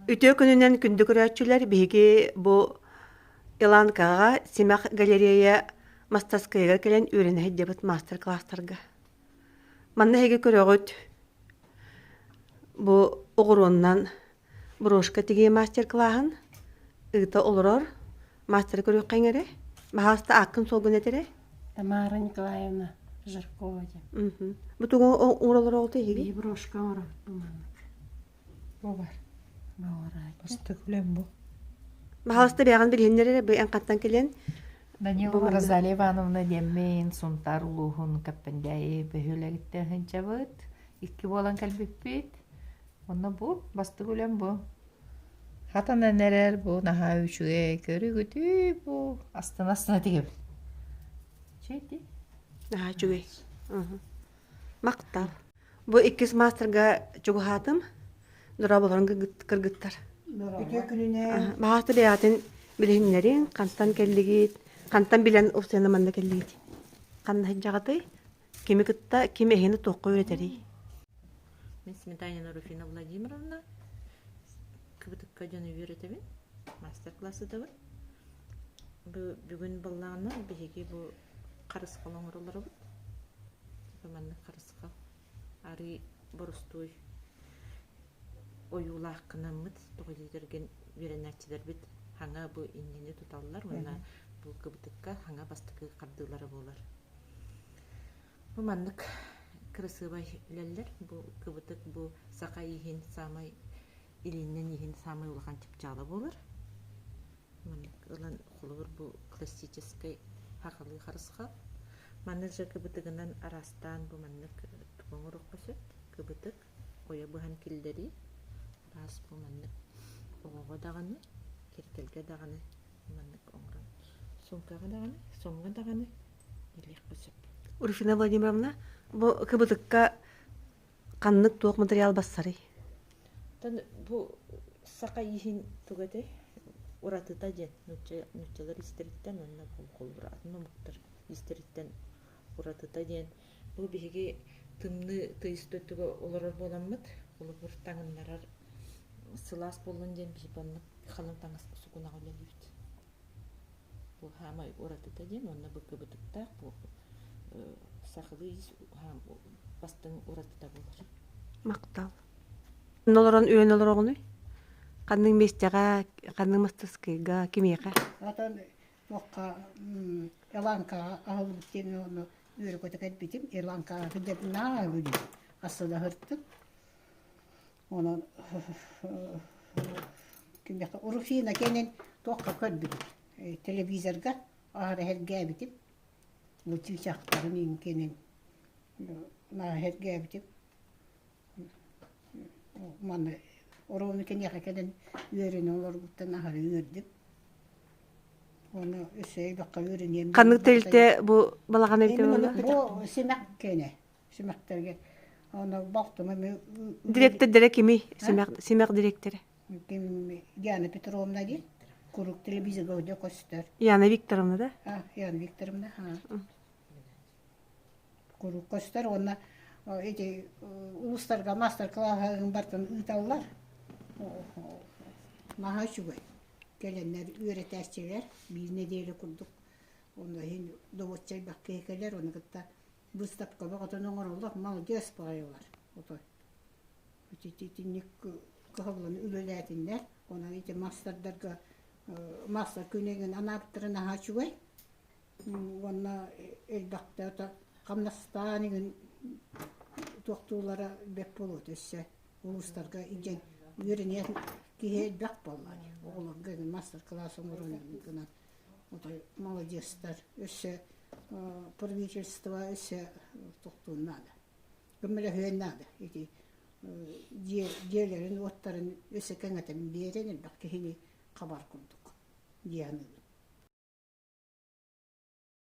Ütö күнүнен күндү көрөчүлөр биги бу Иланкага Симак галерея мастаскайга келен үренэ дебет мастер класстарга. Манна хеге көрөгөт бу огороннан брошка тиги мастер классын ыта олорор мастер көрөк кеңере. Махаста акын солгун этере. Тамара Николаевна Жаркова. Бу тугу оролор олты хеге. Брошка ора. Бар. Бавара. Астыгылем бу. Махаста бяган билһеннере бу эн каттан келен. Данилова Розалия Ивановна деммен сунтар улуһун каппендәй бөһөләгиттә хәнчәбыт. Икки болан калбиппит. Онна бу бастыгылем бу. Хатана нерер бу наха үчүгә көрүгүтү бу астына тигеп. Чети. Аха чугай. Мактал. Бу иккис мастерга чугахатым. Дора болорун кыргыттар. Ütö күнүнө Махаста бягатын билһеннерин кантан келлигит, кантан билен усена манда келлигит. Канна хәҗәгаты кими кытта кими хене токко өретери. Мен Сметанина Руфина Владимировна кыбытыкка жана үйрөтөмүн. Мастер-классы да бар. Бүгүн балларына биги бу карыска оңорлору бут. Манна карыска ари борустуй оюлаккынамыт тогойдерген үйренәчилер бит. Хаңа бу иннени туталлар, мына бу кыбытыкка хаңа бастыкы кардылары болар. Бу маннык красивый леллер, бу кыбытык бу сака ихин самай илиннен ихин самай улахан чыпчалы болар. Маннык ылан холор бу классический хакылы харыска. Маннык же кыбытыгынан арастан бу маннык тугоңурук көсөт, кыбытык оя бухан килдери. Раз бу маннык ого даганы, киркелге даганы, маннык оңрон. Сумкага даганы, сомга даганы илек көсөп. Руфина Владимировна, бу кыбытыкка каннык туок материал бассары. Тан бу сака ихин тугате уратыта ден нучалар истериттен онна колбура атномуктар истериттен уратыта ден бу биги тымны тыйстөтүгө олорор боламмыт улубур таңыннарар сылас болун ден бипанны халын таңас сукунага лелибит бу хамай уратыта ден онна бу кыбытыкта бу сахылы бастың уратыта болар. Мактал. Нолорон үйен олорогуну. Канның местега, канның мастаскайга кимига. Atan tokka Elanka ahuluttiin on yürkötäkät bitim Elanka hidep naa güdü. Asada hırttık. Onun kim yakta Urufina kenen tokka ködbit. Televizorga ahara herge bitim. Bu çiçakların kenen naa herge bitim. Man oronu ken yakakeden yörün olur guttan ahara yördük. Onu şey bakka yörün Каннык телте бу балаган эбите болду. Bu simek kene. Simekterge. Onu baktım ama Директор дере кими? Симак директоры. kim Diana Petrovna değil. Kuruk televizyon gördü göster. Яна Викторовна да? Ha, yani Viktor'um da ha. Kuruk göster ona eti uluslarga master class'ın bartan ıtallar. Maha şu böyle. Gelenler öğreticiler bir nedeni kurduk. Onu hin doğutçay bakkekeler onu katta bustapka bakatın olurlar mal göz paylar. O da. Titik kahvalın ülületinler. Ona eti masterlarga master günegen anaptırına ha şu böyle. Ona elbette da Kamnastan'ın doktorlara bek buludu ise uluslarga iken yürüyen ki bek bollar. Oğlum gene master class'ın oraya o da молодецтер ise правительство ise doktor nada. Gömle hüyen nada. İki diğerlerin otların ise kanatın diğerinin bak ki hini kabar kurduk. Diğerini